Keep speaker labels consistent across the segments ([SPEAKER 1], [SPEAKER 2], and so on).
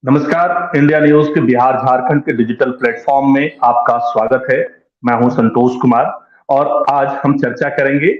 [SPEAKER 1] नमस्कार। India news के बिहार झारखंड के डिजिटल प्लेटफॉर्म में आपका स्वागत है। मैं हूं संतोष कुमार और आज हम चर्चा करेंगे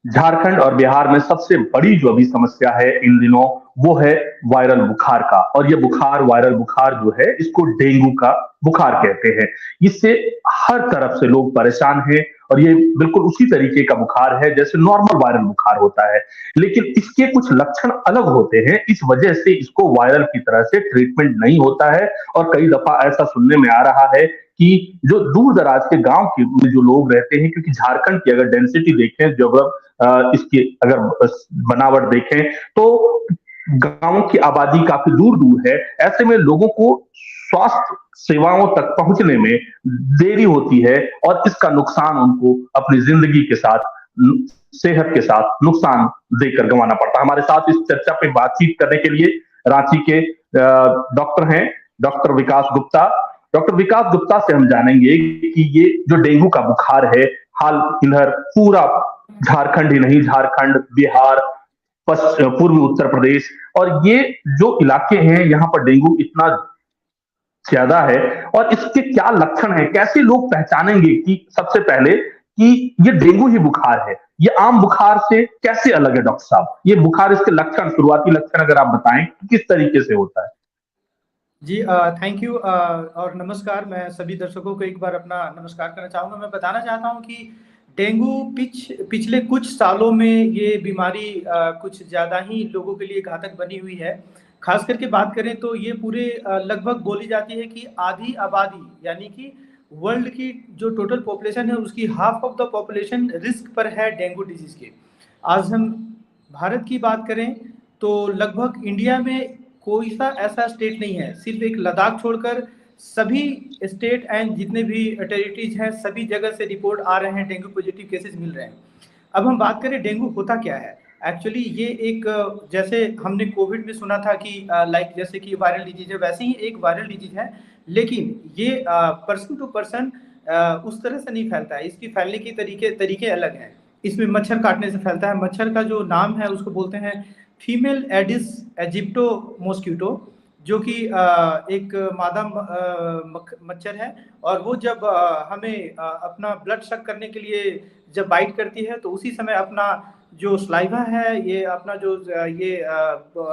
[SPEAKER 1] झारखंड और बिहार में सबसे बड़ी जो अभी समस्या है इन दिनों, वो है वायरल बुखार का। और ये बुखार, वायरल बुखार जो है, इसको डेंगू का बुखार कहते हैं। इससे हर तरफ से लोग परेशान हैं और ये बिल्कुल उसी तरीके का बुखार है जैसे नॉर्मल वायरल बुखार होता है, लेकिन इसके कुछ लक्षण अलग होते हैं। इस वजह से इसको वायरल की तरह से ट्रीटमेंट नहीं होता है और कई दफा ऐसा सुनने में आ रहा है कि जो दूर दराज के गांव के में जो लोग रहते हैं, क्योंकि झारखंड की अगर डेंसिटी देखें, जो इसकी अगर बनावट देखें, तो गांवों की आबादी काफी दूर दूर है। ऐसे में लोगों को स्वास्थ्य सेवाओं तक पहुंचने में देरी होती है और इसका नुकसान उनको अपनी जिंदगी के साथ, सेहत के साथ नुकसान देकर गंवाना पड़ता है। हमारे साथ इस चर्चा पे बातचीत करने के लिए रांची के डॉक्टर हैं, डॉक्टर विकास गुप्ता। डॉक्टर विकास गुप्ता से हम जानेंगे कि ये जो डेंगू का बुखार है, हाल इधर पूरा झारखंड ही नहीं, झारखंड, बिहार, पूर्वी उत्तर प्रदेश और ये जो इलाके हैं, यहाँ पर डेंगू इतना ज्यादा है और इसके क्या लक्षण हैं, कैसे लोग पहचानेंगे कि सबसे पहले कि ये डेंगू ही बुखार है, ये आम बुखार से कैसे अलग है? डॉक्टर साहब, ये बुखार, इसके लक्षण, शुरुआती लक्षण अगर आप बताएं किस तरीके से होता है।
[SPEAKER 2] जी, थैंक यू और नमस्कार। मैं सभी दर्शकों को एक बार अपना नमस्कार करना चाहूँगा। मैं बताना चाहता हूँ कि डेंगू पिछले कुछ सालों में ये बीमारी कुछ ज़्यादा ही लोगों के लिए घातक बनी हुई है। खास करके बात करें तो ये पूरे लगभग बोली जाती है कि आधी आबादी, यानी कि वर्ल्ड की जो टोटल पॉपुलेशन है उसकी half of the population risk पर है डेंगू डिजीज के। आज हम भारत की बात करें तो लगभग इंडिया में कोई सा ऐसा स्टेट नहीं है, सिर्फ एक लद्दाख छोड़कर सभी स्टेट एंड जितने भी टेरिटरीज हैं सभी जगह से रिपोर्ट आ रहे हैं, डेंगू पॉजिटिव केसेस मिल रहे हैं। अब हम बात करें डेंगू होता क्या है। एक्चुअली ये एक जैसे हमने कोविड में सुना था कि लाइक जैसे कि वायरल डिजीज है, वैसे ही एक वायरल डिजीज है, लेकिन ये पर्सन टू पर्सन उस तरह से नहीं फैलता है। इसकी फैलने की तरीके अलग हैं। इसमें मच्छर काटने से फैलता है। मच्छर का जो नाम है उसको बोलते हैं फीमेल एडिस एजिप्टो मॉस्किटो, जो कि एक मादा मच्छर है। और वो जब हमें अपना ब्लड सक करने के लिए जब बाइट करती है तो उसी समय अपना जो स्लाइवा है, ये अपना जो ये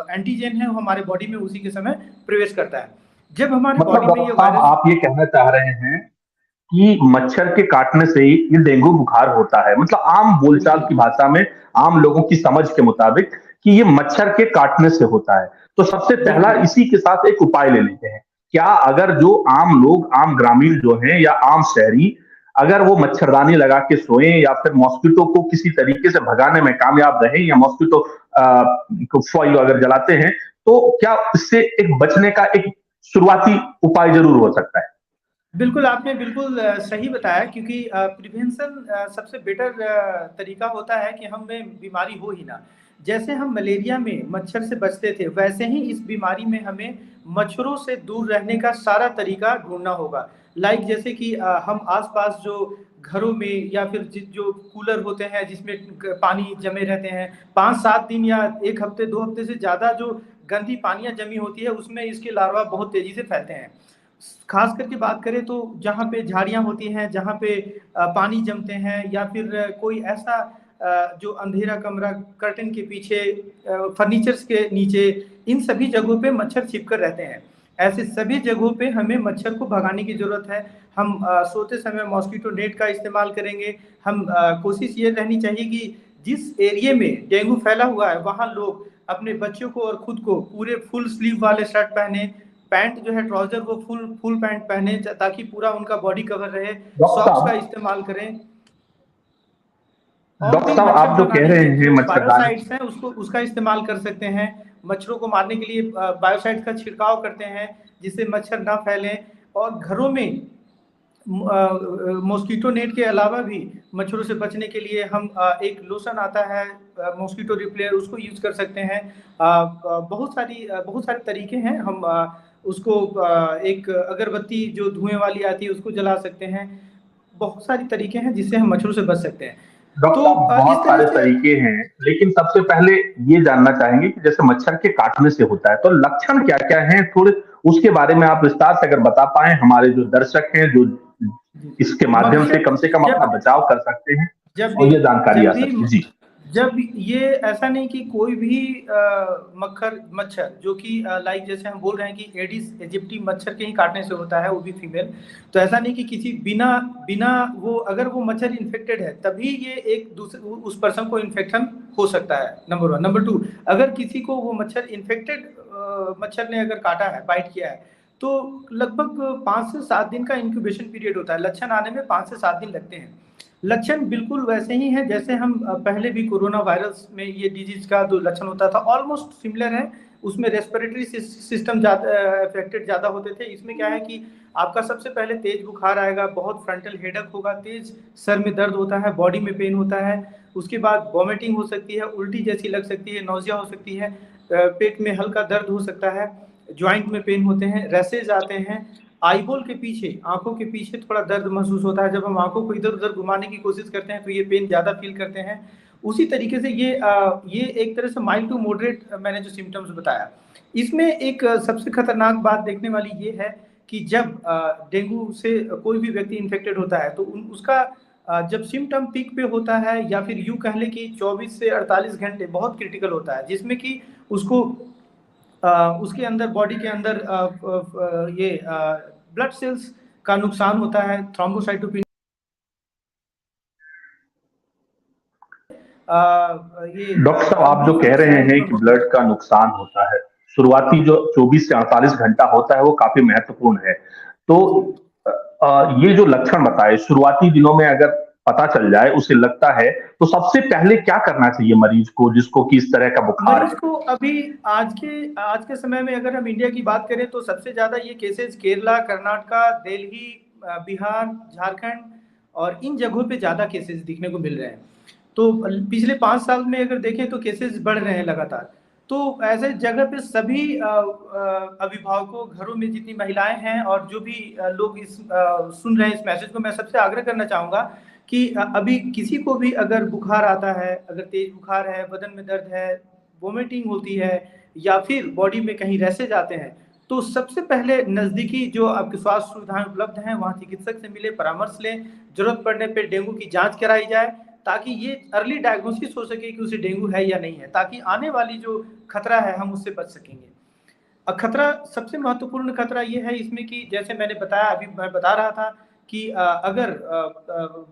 [SPEAKER 2] एंटीजन है वो हमारे बॉडी में उसी के समय प्रवेश करता है। जब हमारे
[SPEAKER 1] मतलब
[SPEAKER 2] बॉडी में ये
[SPEAKER 1] डॉक्टर साहब,
[SPEAKER 2] वायरस,
[SPEAKER 1] आप ये कहना चाह रहे हैं कि मच्छर के काटने से ही ये डेंगू बुखार होता है? मतलब आम बोलचाल
[SPEAKER 2] बिल्कुल
[SPEAKER 1] की भाषा में, आम लोगों की समझ के मुताबिक कि ये मच्छर के काटने से होता है। तो सबसे पहला
[SPEAKER 2] बिल्कुल
[SPEAKER 1] इसी के साथ एक उपाय ले लेते हैं। क्या अगर जो आम लोग, आम ग्रामीण जो हैं या आम शहरी, अगर वो मच्छरदानी लगा के सोएं या फिर मॉस्किटो को किसी तरीके से भगाने में कामयाब रहे या मॉस्किटो फॉइल अगर जलाते हैं, तो क्या इससे एक बचने का एक शुरुआती उपाय जरूर हो सकता है?
[SPEAKER 2] बिल्कुल, आपने बिल्कुल सही बताया, क्योंकि प्रिवेंशन सबसे बेटर तरीका होता है कि हमें बीमारी हो ही ना। जैसे हम मलेरिया में मच्छर से बचते थे, वैसे ही इस बीमारी में हमें मच्छरों से दूर रहने का सारा तरीका ढूंढना होगा। लाइक जैसे कि हम आसपास जो घरों में या फिर जो कूलर होते हैं जिसमें पानी जमे रहते हैं, 5-7 दिन या 1 हफ्ते 2 हफ्ते से ज़्यादा जो गंदी पानियाँ जमी होती है उसमें इसके लार्वा बहुत तेज़ी से फैलते हैं। खास करके बात करें तो जहाँ पे झाड़ियाँ होती हैं, जहाँ पे पानी जमते हैं, या फिर कोई ऐसा जो अंधेरा कमरा, कर्टन के पीछे, फर्नीचर्स के नीचे, इन सभी जगहों पे मच्छर छिपकर रहते हैं। ऐसे सभी जगहों पे हमें मच्छर को भगाने की ज़रूरत है। हम सोते समय मॉस्किटो नेट का इस्तेमाल करेंगे। हम कोशिश ये रहनी चाहिए कि जिस एरिया में डेंगू फैला हुआ है वहाँ लोग अपने बच्चों को और खुद को पूरे फुल स्लीव वाले शर्ट पहने, पैंट जो है ट्राउजर वो फुल पैंट पहने ताकि पूरा उनका बॉडी कवर रहे।
[SPEAKER 1] डॉक्टर
[SPEAKER 2] सॉक्स का
[SPEAKER 1] साहब,
[SPEAKER 2] इस्तेमाल करें। और
[SPEAKER 1] डॉक्टर
[SPEAKER 2] भी
[SPEAKER 1] साहब,
[SPEAKER 2] मच्छर
[SPEAKER 1] आप जो कह
[SPEAKER 2] भगाने
[SPEAKER 1] रहे
[SPEAKER 2] के
[SPEAKER 1] हैं
[SPEAKER 2] जो
[SPEAKER 1] मच्छरदानी,
[SPEAKER 2] बायोसाइड्स हैं उसका इस्तेमाल कर सकते हैं। मच्छरों को मारने के लिए बायोसाइड्स का छिड़काव करते हैं जिससे मच्छर ना फैलें। और घरों में मॉस्किटो नेट के अलावा भी मच्छरों से बचने के लिए हम एक लोशन आता है मॉस्किटो रिपेलेंट, उसको यूज कर सकते हैं। बहुत सारे तरीके हैं। हम उसको एक अगरबत्ती जो धुएं वाली आती है उसको जला सकते हैं। बहुत सारी तरीके हैं जिससे हम मच्छरों से बच सकते हैं।
[SPEAKER 1] डॉक्टर
[SPEAKER 2] तो
[SPEAKER 1] साहब
[SPEAKER 2] इस
[SPEAKER 1] बहुत
[SPEAKER 2] तरह
[SPEAKER 1] सारे
[SPEAKER 2] से
[SPEAKER 1] तरीके हैं, लेकिन सबसे पहले ये जानना चाहेंगे कि जैसे मच्छर के काटने से होता है तो लक्षण क्या क्या हैं, थोड़े उसके बारे में आप विस्तार से अगर बता पाए, हमारे जो दर्शक हैं जो
[SPEAKER 2] जी,
[SPEAKER 1] इसके माध्यम से कम
[SPEAKER 2] जब
[SPEAKER 1] अपना बचाव कर सकते हैं
[SPEAKER 2] जब भी
[SPEAKER 1] और ये जानकारी
[SPEAKER 2] जब
[SPEAKER 1] आ
[SPEAKER 2] भी
[SPEAKER 1] सके। जी।
[SPEAKER 2] जब ये ऐसा नहीं कि कोई भी मच्छर जो कि लाइक जैसे हम बोल रहे हैं कि एडिस इजिप्टी मच्छर के ही काटने से होता है, वो भी फीमेल। तो ऐसा नहीं कि किसी बिना बिना वो अगर वो मच्छर इन्फेक्टेड है तभी ये एक दूसरे उस पर्सन को इन्फेक्शन हो सकता है, नंबर वन। नंबर टू, अगर किसी को वो मच्छर इन्फेक्टेड मच्छर ने अगर काटा है, बाइट किया है, तो लगभग 5 से 7 दिन का इंक्यूबेशन पीरियड होता है। लक्षण आने में 5 से 7 दिन लगते हैं। लक्षण बिल्कुल वैसे ही हैं जैसे हम पहले भी कोरोना वायरस में ये डिजीज का जो लक्षण होता था, ऑलमोस्ट सिमिलर है। उसमें रेस्पिरेटरी सिस्टम अफेक्टेड ज़्यादा होते थे। इसमें क्या है कि आपका सबसे पहले तेज बुखार आएगा, बहुत फ्रंटल हेडक होगा, तेज सर में दर्द होता है, बॉडी में पेन होता है। उसके बाद वॉमिटिंग हो सकती है, उल्टी जैसी लग सकती है, नौजिया हो सकती है, पेट में हल्का दर्द हो सकता है, ज्वाइंट में पेन होते हैं, रैसेज आते हैं। आईबॉल के पीछे, आंखों के पीछे थोड़ा दर्द महसूस होता है। जब हम आंखों को इधर उधर घुमाने की कोशिश करते हैं तो ये पेन ज़्यादा फील करते हैं। उसी तरीके से ये एक तरह से माइल्ड टू मॉडरेट मैंने जो सिम्टम्स बताया, इसमें एक सबसे खतरनाक बात देखने वाली ये है कि जब डेंगू से कोई भी व्यक्ति इन्फेक्टेड होता है तो उसका जब सिम्टम पीक पे होता है, या फिर यूँ कह लें कि 24 से 48 घंटे बहुत क्रिटिकल होता है, जिसमें कि उसको उसके अंदर, बॉडी के अंदर ये ब्लड सेल्स का नुकसान होता है, थ्रोम्बोसाइटोपिन ये
[SPEAKER 1] डॉक्टर साहब आप जो
[SPEAKER 2] गंभीर
[SPEAKER 1] कह रहे
[SPEAKER 2] समस्याएं
[SPEAKER 1] हैं
[SPEAKER 2] उसमें
[SPEAKER 1] कि
[SPEAKER 2] हो
[SPEAKER 1] ब्लड
[SPEAKER 2] सकती
[SPEAKER 1] का नुकसान होता है, शुरुआती जो 24 से 48 घंटा होता है वो काफी महत्वपूर्ण है। तो
[SPEAKER 2] हैं। जी
[SPEAKER 1] ये जो लक्षण बताए शुरुआती दिनों में अगर पता चल जाए, उसे लगता है, तो सबसे पहले क्या करना चाहिए मरीज को जिसको कि इस तरह का बुखार
[SPEAKER 2] मरीज
[SPEAKER 1] है?
[SPEAKER 2] को अभी आज के समय में अगर हम इंडिया की बात करें तो सबसे ज्यादा ये केसेस केरला, कर्नाटका, दिल्ली, बिहार, झारखंड और इन जगहों पे ज्यादा केसेस दिखने को मिल रहे हैं। तो पिछले 5 साल में अगर देखें तो केसेस बढ़ रहे हैं लगातार। तो ऐसे जगह पे सभी अभिभावकों, घरों में जितनी महिलाएं हैं और जो भी लोग सुन रहे हैं इस मैसेज को, मैं सबसे आग्रह करना चाहूंगा कि अभी किसी को भी अगर बुखार आता है, अगर तेज बुखार है, बदन में दर्द है, वोमिटिंग होती है, या फिर बॉडी में कहीं रैसेज आते हैं, तो सबसे पहले नज़दीकी जो आपके स्वास्थ्य सुविधाएं उपलब्ध हैं वहाँ चिकित्सक से मिले, परामर्श लें। जरूरत पड़ने पर डेंगू की जांच कराई जाए, ताकि ये अर्ली डायग्नोसिस हो सके कि उसे डेंगू है या नहीं है, ताकि आने वाली जो खतरा है हम उससे बच सकेंगे। खतरा, सबसे महत्वपूर्ण खतरा ये है इसमें कि जैसे मैंने बताया, अभी मैं बता रहा था कि अगर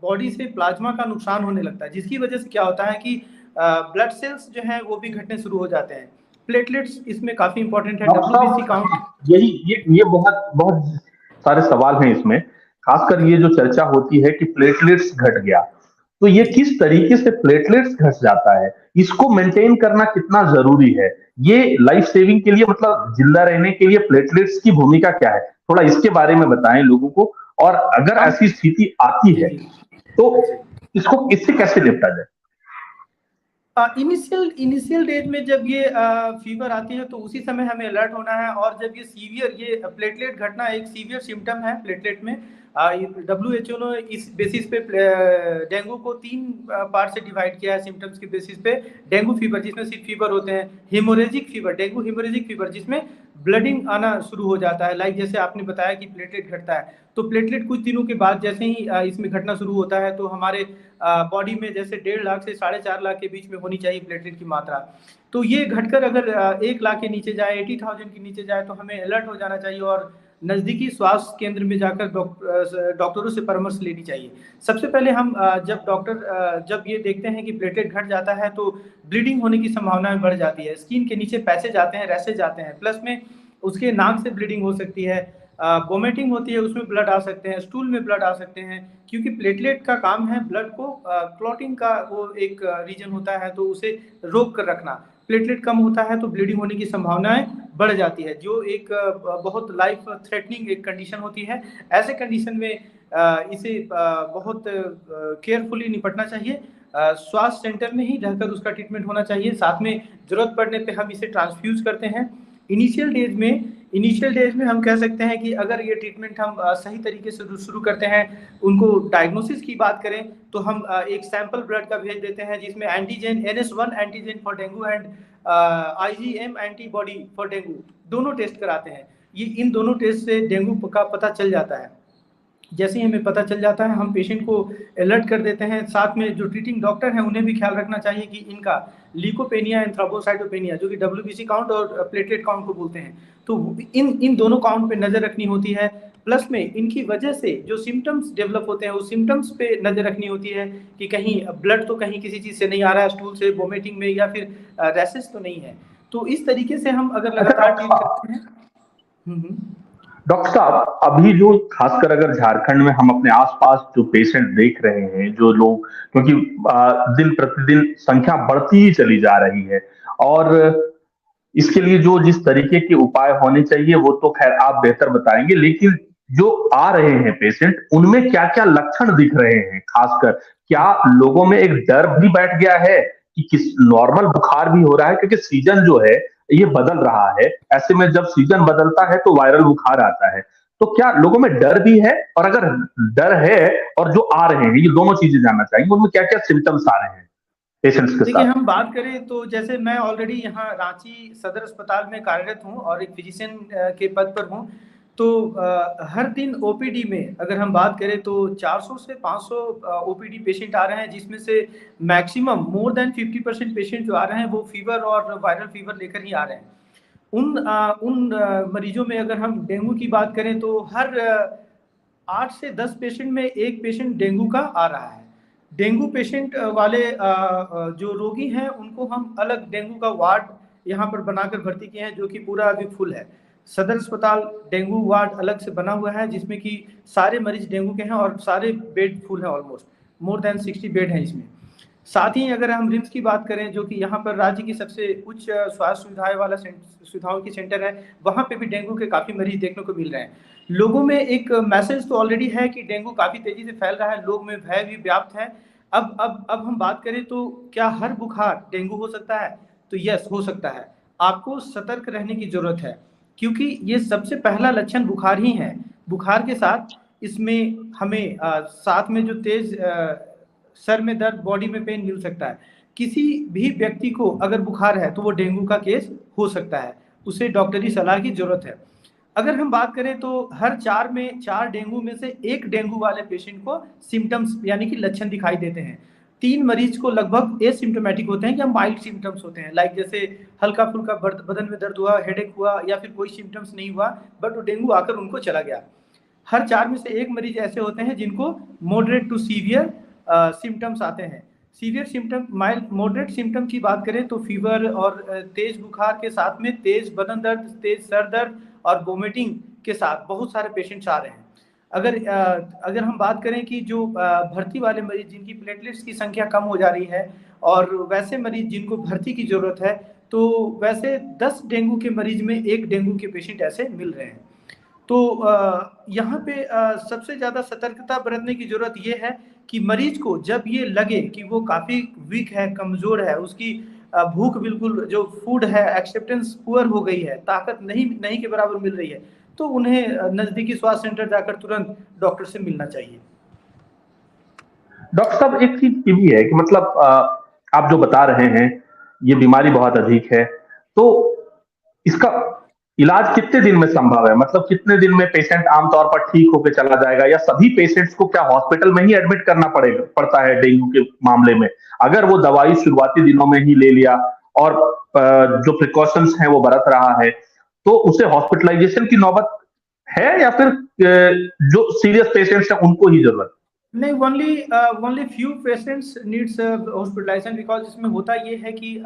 [SPEAKER 2] बॉडी से प्लाज्मा का नुकसान होने लगता है, जिसकी वजह से क्या होता है कि ब्लड सेल्स जो हैं वो भी घटने शुरू हो जाते हैं। प्लेटलेट्स इसमें काफ़ी इंपॉर्टेंट है,
[SPEAKER 1] डॉक्टर
[SPEAKER 2] डब्ल्यूबीसी काउंट।
[SPEAKER 1] साहब यही ये बहुत बहुत सारे सवाल हैं इसमें, खासकर ये जो चर्चा होती है कि प्लेटलेट्स घट गया, तो ये
[SPEAKER 2] जी
[SPEAKER 1] किस तरीके से प्लेटलेट्स घट जाता है, इसको मेंटेन करना कितना जरूरी है, ये लाइफ सेविंग के लिए, मतलब जिंदा रहने के लिए प्लेटलेट्स की भूमिका क्या है, थोड़ा इसके बारे में बताएं लोगों को। और अगर
[SPEAKER 2] हम
[SPEAKER 1] ऐसी स्थिति आती
[SPEAKER 2] जी
[SPEAKER 1] है
[SPEAKER 2] जी
[SPEAKER 1] तो
[SPEAKER 2] जी
[SPEAKER 1] इसको इससे कैसे निपटा जाए?
[SPEAKER 2] इनिशियल इनिशियल डेज में जब ये फीवर आती है तो उसी समय हमें अलर्ट होना है। और जब ये सीवियर, ये प्लेटलेट घटना एक सीवियर सिम्टम है प्लेटलेट में। WHO ने इस बेसिस पे डेंगू को 3 पार्ट से डिवाइड किया है सिम्टम्स के बेसिस पे। डेंगू फीवर जिसमें सिर्फ फीवर होते हैं, haemorrhagic fever, dengue haemorrhagic fever जिसमें ब्लडिंग आना शुरू हो जाता है, लाइक जैसे आपने बताया कि प्लेटलेट घटता है। तो प्लेटलेट कुछ दिनों के बाद जैसे ही इसमें घटना शुरू होता है तो हमारे बॉडी में जैसे 1.5 लाख से 4.5 लाख के बीच में होनी चाहिए प्लेटलेट की मात्रा। तो ये घटकर अगर 1 लाख के नीचे जाए, 80,000 के नीचे जाए, तो हमें अलर्ट हो जाना चाहिए और नज़दीकी स्वास्थ्य केंद्र में जाकर डॉक्टरों से परामर्श लेनी चाहिए। सबसे पहले हम जब ये देखते हैं कि प्लेटलेट घट जाता है तो ब्लीडिंग होने की संभावनाएं बढ़ जाती है। स्किन के नीचे पैसेज आते हैं, रैसेज आते हैं, प्लस में उसके नाक से ब्लीडिंग हो सकती है, वोमिटिंग होती है, उसमें ब्लड आ सकते हैं, स्टूल में ब्लड आ सकते हैं। क्योंकि प्लेटलेट का काम है ब्लड को क्लॉटिंग का वो एक रीजन होता है, तो उसे रोक कर रखना। प्लेटलेट कम होता है तो ब्लीडिंग होने की संभावनाएं बढ़ जाती है, जो एक बहुत लाइफ थ्रेटनिंग एक कंडीशन होती है। ऐसे कंडीशन में इसे बहुत केयरफुली निपटना चाहिए। स्वास्थ्य सेंटर में ही रहकर उसका ट्रीटमेंट होना चाहिए। साथ में ज़रूरत पड़ने पे हम इसे ट्रांसफ्यूज करते हैं। इनिशियल डेज में इनिशियल डेज में हम कह सकते हैं कि अगर ये ट्रीटमेंट हम सही तरीके से शुरू करते हैं, उनको डायग्नोसिस की बात करें तो हम एक सैंपल ब्लड का भेज देते हैं जिसमें antigen NS1 antigen for dengue and IgM antibody for dengue दोनों टेस्ट कराते हैं। ये इन दोनों टेस्ट से डेंगू का पता चल जाता है। जैसे ही हमें पता चल जाता है हम पेशेंट को अलर्ट कर देते हैं। साथ में जो ट्रीटिंग डॉक्टर हैं उन्हें भी ख्याल रखना चाहिए कि इनका लीकोपेनिया एंड थ्रोम्बोसाइटोपेनिया जो कि WBC काउंट और प्लेटलेट काउंट को बोलते हैं, तो इन दोनों काउंट पे नज़र रखनी होती है। प्लस में इनकी वजह से जो सिम्टम्स डेवलप होते हैं उस सिम्टम्स पे नज़र रखनी होती है कि कहीं ब्लड तो कहीं किसी चीज़ से नहीं आ रहा है, स्टूल से, वोमिटिंग में, या फिर रैसेस तो नहीं है। तो इस तरीके से हम अगर लगातार ट्रीट करते हैं।
[SPEAKER 1] डॉक्टर साहब, अभी जो खासकर अगर झारखंड में हम अपने आसपास जो पेशेंट देख रहे हैं, जो लोग, क्योंकि दिन प्रतिदिन संख्या बढ़ती ही चली जा रही है, और इसके लिए जो जिस तरीके के उपाय होने चाहिए वो तो खैर आप बेहतर बताएंगे, लेकिन जो आ रहे हैं पेशेंट, उनमें क्या क्या लक्षण दिख रहे हैं? खासकर क्या लोगों में एक डर भी बैठ गया है कि किस नॉर्मल बुखार भी हो रहा है, क्योंकि सीजन जो है ये बदल रहा है, ऐसे में जब सीजन बदलता है तो वायरल बुखार आता है, तो क्या लोगों में डर भी है? और अगर डर है और जो आ रहे हैं, ये दोनों चीजें जानना चाहेंगे, उनमें क्या क्या सिम्टम्स आ रहे हैं पेशेंट्स के
[SPEAKER 2] देखिए,
[SPEAKER 1] साथ?
[SPEAKER 2] हम बात करें तो जैसे मैं ऑलरेडी यहाँ रांची सदर अस्पताल में कार्यरत हूँ और एक फिजिशियन के पद पर हूँ। तो हर दिन OPD में अगर हम बात करें तो 400 से 500 OPD पेशेंट आ रहे हैं, जिसमें से मैक्सिमम मोर देन 50% पेशेंट जो आ रहे हैं वो फीवर और वायरल फीवर लेकर ही आ रहे हैं। उन मरीजों में अगर हम डेंगू की बात करें तो हर 8 से 10 पेशेंट में एक पेशेंट डेंगू का आ रहा है। डेंगू पेशेंट वाले जो रोगी हैं उनको हम अलग डेंगू का वार्ड यहाँ पर बनाकर भर्ती किए हैं, जो कि पूरा अभी फुल है। सदर अस्पताल डेंगू वार्ड अलग से बना हुआ है जिसमें कि सारे मरीज डेंगू के हैं और सारे बेड फुल हैं, ऑलमोस्ट मोर देन 60 बेड हैं इसमें। साथ ही अगर हम रिम्स की बात करें, जो कि यहाँ पर राज्य की सबसे उच्च स्वास्थ्य सुविधाएं वाला सुविधाओं की सेंटर है, वहाँ पे भी डेंगू के काफ़ी मरीज देखने को मिल रहे हैं। लोगों में एक मैसेज तो ऑलरेडी है कि डेंगू काफ़ी तेज़ी से फैल रहा है, लोग में भय भी व्याप्त है। अब हम बात करें तो क्या हर बुखार डेंगू हो सकता है? तो यस, हो सकता है। आपको सतर्क रहने की ज़रूरत है, क्योंकि ये सबसे पहला लक्षण बुखार ही है। बुखार के साथ इसमें हमें साथ में जो तेज़ सर में दर्द, बॉडी में पेन मिल सकता है। किसी भी व्यक्ति को अगर बुखार है तो वो डेंगू का केस हो सकता है, उसे डॉक्टरी सलाह की जरूरत है। अगर हम बात करें तो हर 4 डेंगू में से एक डेंगू वाले पेशेंट को सिम्टम्स यानी कि लक्षण दिखाई देते हैं। 3 मरीज को लगभग एसिम्टोमेटिक होते हैं या माइल्ड सिम्टम्स होते हैं, लाइक जैसे हल्का फुल्का बदन में दर्द हुआ, हेडेक हुआ, या फिर कोई सिम्टम्स नहीं हुआ बट वो डेंगू आकर उनको चला गया। हर 4 में से एक मरीज ऐसे होते हैं जिनको मॉडरेट टू सीवियर सिम्टम्स आते हैं। Severe symptom, mild moderate symptom की बात करें तो फीवर और तेज बुखार के साथ में तेज बदन दर्द, तेज सर दर्द और वोमिटिंग के साथ बहुत सारे पेशेंट्स आ रहे हैं। अगर हम बात करें कि जो भर्ती वाले मरीज जिनकी प्लेटलेट्स की संख्या कम हो जा रही है और वैसे मरीज जिनको भर्ती की जरूरत है, तो वैसे 10 डेंगू के मरीज में एक डेंगू के पेशेंट ऐसे मिल रहे हैं। तो यहाँ पे सबसे ज़्यादा सतर्कता बरतने की ज़रूरत ये है कि मरीज को जब ये लगे कि वो काफ़ी वीक है, कमज़ोर है, उसकी भूख बिल्कुल, जो फूड है एक्सेप्टेंस पुअर हो गई है, ताकत नहीं नहीं के बराबर मिल रही है, तो उन्हें नज़दीकी स्वास्थ्य सेंटर जाकर तुरंत डॉक्टर से मिलना चाहिए।
[SPEAKER 1] डॉक्टर साहब, एक चीज ये भी है कि मतलब आप जो बता रहे हैं ये बीमारी बहुत अधिक है, तो इसका इलाज कितने दिन में संभव है? मतलब कितने दिन में पेशेंट आमतौर पर ठीक होकर चला जाएगा, या सभी पेशेंट्स को क्या हॉस्पिटल में ही एडमिट करना पड़ता है डेंगू के मामले में? अगर वो दवाई शुरुआती दिनों में ही ले लिया और जो प्रिकॉशंस हैं वो बरत रहा है, तो उसे हॉस्पिटलाइजेशन की नौबत है, या फिर जो सीरियस पेशेंट्स हैं उनको ही जरूरत?
[SPEAKER 2] नहीं, only few patients needs hospitalization, because इसमें होता ये है कि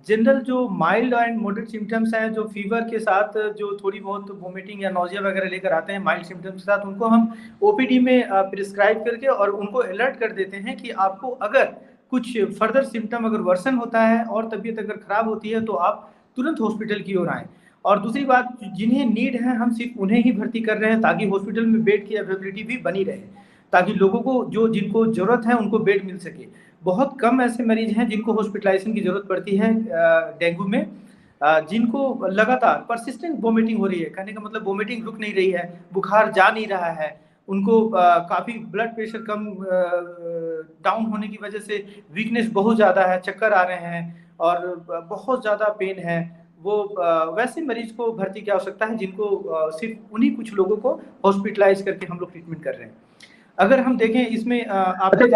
[SPEAKER 2] जनरल जो माइल्ड एंड मॉडरेट सिम्टम्स हैं, जो फीवर के साथ जो थोड़ी बहुत वोमिटिंग या नोजिया वगैरह लेकर आते हैं माइल्ड सिम्टम्स के साथ, उनको हम OPD में प्रिस्क्राइब करके और उनको अलर्ट कर देते हैं कि आपको अगर कुछ फर्दर सिम्टम अगर वर्सन होता है और तबीयत अगर खराब होती है तो आप तुरंत हॉस्पिटल की ओर आएँ। और दूसरी बात, जिन्हें नीड है हम सिर्फ उन्हें ही भर्ती कर रहे हैं ताकि हॉस्पिटल में बेड की अवेलेबिलिटी भी बनी रहे, ताकि लोगों को जिनको ज़रूरत है उनको बेड मिल सके। बहुत कम ऐसे मरीज हैं जिनको हॉस्पिटलाइजेशन की ज़रूरत पड़ती है डेंगू में। जिनको लगातार परसिस्टेंट वोमिटिंग हो रही है, कहने का मतलब वोमिटिंग रुक नहीं रही है, बुखार जा नहीं रहा है, उनको काफ़ी ब्लड प्रेशर कम डाउन होने की वजह से वीकनेस बहुत ज़्यादा है, चक्कर आ रहे हैं और बहुत ज़्यादा पेन है, वो वैसे मरीज को भर्ती की आवश्यकता है जिनको सिर्फ उन्हीं कुछ लोगों को हॉस्पिटलाइज करके हम लोग ट्रीटमेंट कर रहे हैं। अगर हम देखें इसमें आपने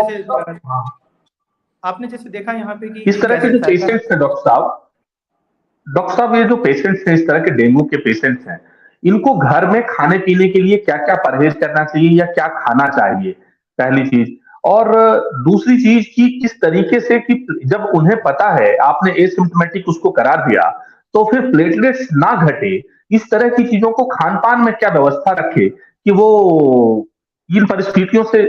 [SPEAKER 2] जैसे देखा यहाँ पे कि
[SPEAKER 1] इस तरह के जो पेशेंट्स हैं डॉक्टर साहब, ये जो पेशेंट्स हैं, इस तरह के डेंगू के पेशेंट्स हैं, इनको घर में खाने पीने के लिए क्या क्या परहेज करना चाहिए या क्या खाना चाहिए, पहली चीज। और दूसरी चीज कि किस तरीके से कि जब उन्हें पता है आपने एसिम्प्टोमेटिक उसको करार दिया, तो फिर प्लेटलेट्स ना घटे, इस तरह की चीजों को खान पान में क्या व्यवस्था रखे कि वो इन परिस्थितियों से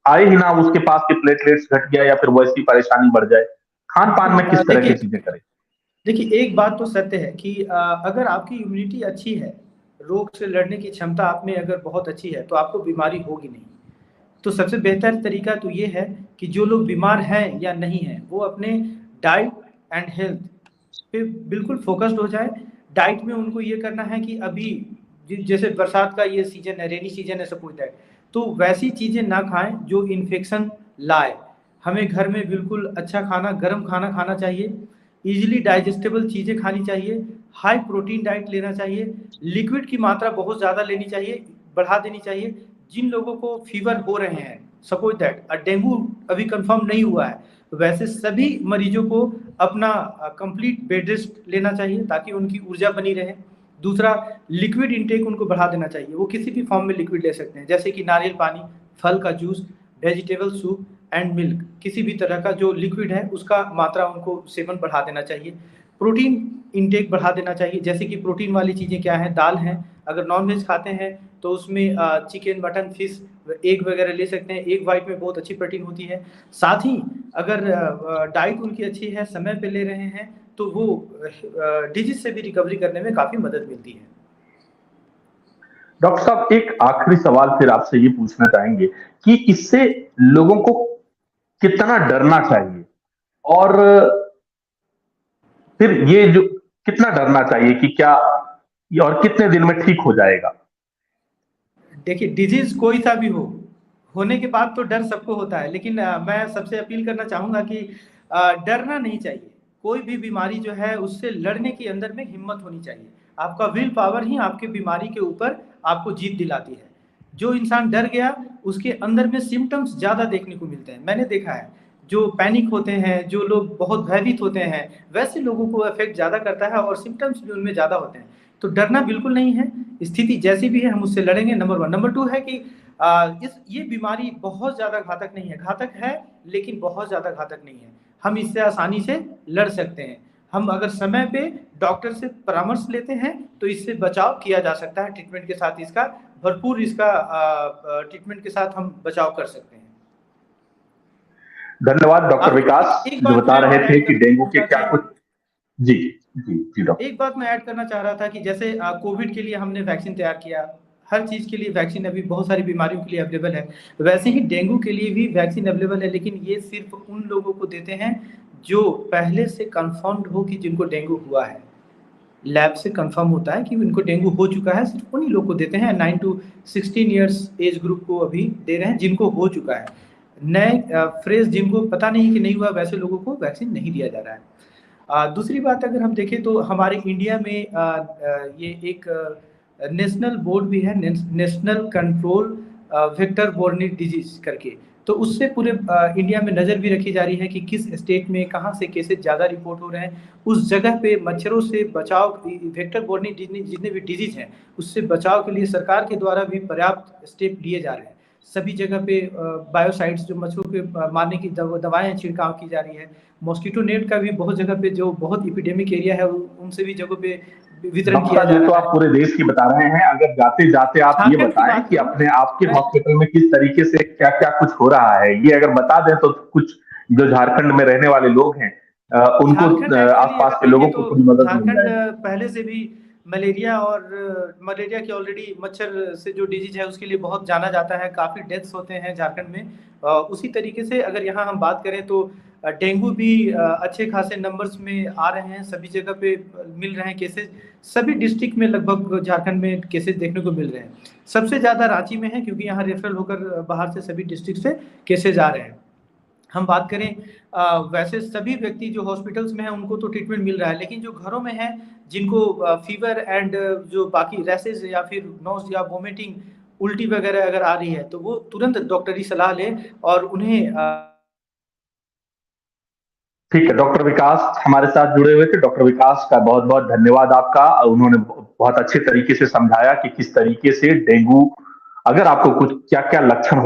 [SPEAKER 1] आए ही ना, उसके पास के प्लेटलेट्स घट गया या फिर वैसी परेशानी बढ़ जाए। खान पान में किस तरह की चीजें करें?
[SPEAKER 2] देखिए, एक बात तो सत्य है कि अगर आपकी इम्यूनिटी अच्छी है, रोग से लड़ने की क्षमता आप में अगर बहुत अच्छी है, तो आपको बीमारी होगी नहीं। तो सबसे बेहतर तरीका तो ये है कि जो लोग बीमार हैं या नहीं हैं, वो अपने डाइट एंड हेल्थ पे बिल्कुल फोकस्ड हो जाए। डाइट में उनको ये करना है कि अभी जैसे बरसात का ये सीजन है, रेनी सीजन है सपोज दैट, तो वैसी चीज़ें ना खाएं जो इन्फेक्शन लाए। हमें घर में बिल्कुल अच्छा खाना, गर्म खाना खाना चाहिए, इजीली डाइजेस्टेबल चीज़ें खानी चाहिए, हाई प्रोटीन डाइट लेना चाहिए, लिक्विड की मात्रा बहुत ज़्यादा लेनी चाहिए, बढ़ा देनी चाहिए। जिन लोगों को फीवर हो रहे हैं, सपोज दैट डेंगू अभी कंफर्म नहीं हुआ है, तो वैसे सभी मरीजों को अपना कंप्लीट बेड रेस्ट लेना चाहिए ताकि उनकी ऊर्जा बनी रहे। दूसरा, लिक्विड इंटेक उनको बढ़ा देना चाहिए, वो किसी भी फॉर्म में लिक्विड ले सकते हैं, जैसे कि नारियल पानी, फल का juice, vegetable soup and milk, किसी भी तरह का जो लिक्विड है उसका मात्रा उनको सेवन बढ़ा देना चाहिए। प्रोटीन इंटेक बढ़ा देना चाहिए, जैसे कि प्रोटीन वाली चीज़ें क्या हैं, दाल हैं, अगर नॉनवेज खाते हैं तो उसमें चिकन, मटन, फिश, एग वगैरह ले सकते हैं, एग वाइट में बहुत अच्छी प्रोटीन होती है। साथ ही अगर डाइट उनकी अच्छी है, समय पे ले रहे हैं, तो वो डिजीज से भी रिकवरी करने में काफ़ी मदद मिलती है।
[SPEAKER 1] डॉक्टर साहब, एक आखिरी सवाल फिर आपसे ये पूछना चाहेंगे कि इससे लोगों को कितना डरना चाहिए, और फिर ये जो कितना डरना चाहिए कि क्या और कितने दिन में ठीक हो जाएगा?
[SPEAKER 2] देखिए, डिजीज कोई सा भी हो, होने के बाद तो डर सबको होता है, लेकिन मैं सबसे अपील करना चाहूँगा कि डरना नहीं चाहिए। कोई भी बीमारी जो है उससे लड़ने की अंदर में हिम्मत होनी चाहिए। आपका विल पावर ही आपके बीमारी के ऊपर आपको जीत दिलाती है। जो इंसान डर गया, उसके अंदर में सिम्टम्स ज़्यादा देखने को मिलते हैं। मैंने देखा है, जो पैनिक होते हैं, जो लोग बहुत भयभीत होते हैं, वैसे लोगों को इफेक्ट ज़्यादा करता है और सिम्टम्स भी उनमें ज़्यादा होते हैं। तो डरना बिल्कुल नहीं है, स्थिति जैसी भी है हम उससे लड़ेंगे, नंबर 1। नंबर 2 है कि ये बीमारी बहुत ज़्यादा घातक नहीं है, घातक है लेकिन बहुत ज़्यादा घातक नहीं है। हम इससे आसानी से लड़ सकते हैं। हम अगर समय पे डॉक्टर से परामर्श लेते हैं तो इससे बचाव किया जा सकता है। ट्रीटमेंट के साथ इसका भरपूर ट्रीटमेंट के साथ हम बचाव कर सकते हैं।
[SPEAKER 1] धन्यवाद डॉक्टर विकास, जो बता रहे थे कि डेंगू के क्या कुछ। जी जी जी डॉक्टर।
[SPEAKER 2] एक बात मैं ऐड करना चाह रहा था कि जैसे कोविड के लिए हमने वैक्सीन तैयार किया, हर चीज़ के लिए वैक्सीन अभी बहुत सारी बीमारियों के लिए अवेलेबल है, वैसे ही डेंगू के लिए भी वैक्सीन अवेलेबल है, लेकिन ये सिर्फ उन लोगों को देते हैं जो पहले से कंफर्म्ड हो कि जिनको डेंगू हुआ है। लैब से कंफर्म होता है कि उनको डेंगू हो चुका है, सिर्फ उन्हीं लोग को देते हैं। 9 to 16 ईयर्स एज ग्रुप को अभी दे रहे हैं जिनको हो चुका है। नए फ्रेश जिनको पता नहीं कि नहीं हुआ, वैसे लोगों को वैक्सीन नहीं दिया जा रहा है। दूसरी बात अगर हम देखें तो हमारे इंडिया में ये एक नेशनल बोर्ड भी है, national control vector borne disease करके, तो उससे पूरे इंडिया में नज़र भी रखी जा रही है कि किस स्टेट में कहाँ से केसेस ज़्यादा रिपोर्ट हो रहे हैं। उस जगह पे मच्छरों से बचाव, वेक्टर बोर्न जितने भी डिजीज हैं उससे बचाव के लिए सरकार के द्वारा भी पर्याप्त स्टेप लिए जा रहे हैं। सभी जगह पे बायोसाइड्स, जो मच्छरों के मारने की दवाएं छिड़काव की जा रही है। मॉस्किटो नेट का भी बहुत जगह पे, जो बहुत इपिडेमिक एरिया है, उनसे भी जगह पे वितरण किया जा रहा है।
[SPEAKER 1] तो आप पूरे देश की बता रहे हैं, अगर जाते जाते आप ये बताएं कि अपने आपके हॉस्पिटल में किस तरीके से क्या क्या कुछ हो रहा है, ये अगर बता दें तो कुछ जो झारखंड में रहने वाले लोग हैं उनको, आसपास के लोगों को थोड़ी मदद मिल जाए।
[SPEAKER 2] पहले से भी मलेरिया और मलेरिया की ऑलरेडी मच्छर से जो डिजीज है उसके लिए बहुत जाना जाता है, काफ़ी डेथ्स होते हैं झारखंड में। उसी तरीके से अगर यहाँ हम बात करें तो डेंगू भी अच्छे खासे नंबर्स में आ रहे हैं, सभी जगह पे मिल रहे हैं केसेस, सभी डिस्ट्रिक्ट में लगभग झारखंड में केसेस देखने को मिल रहे हैं। सबसे ज़्यादा रांची में है क्योंकि यहाँ रेफरल होकर बाहर से सभी डिस्ट्रिक्ट से केसेज आ रहे हैं। हम बात करें वैसे सभी व्यक्ति जो हॉस्पिटल्स में हैं उनको तो ट्रीटमेंट मिल रहा है, लेकिन जो घरों में हैं जिनको फीवर एंड जो बाकी रैसेस या फिर नोज या वोमिटिंग, उल्टी वगैरह अगर आ रही है तो वो तुरंत डॉक्टरी सलाह लें और उन्हें
[SPEAKER 1] ठीक है, डॉक्टर विकास हमारे साथ जुड़े हुए थे। डॉक्टर विकास का बहुत बहुत धन्यवाद आपका। उन्होंने बहुत अच्छे तरीके से समझाया कि किस तरीके से डेंगू, अगर आपको कुछ क्या क्या लक्षण हो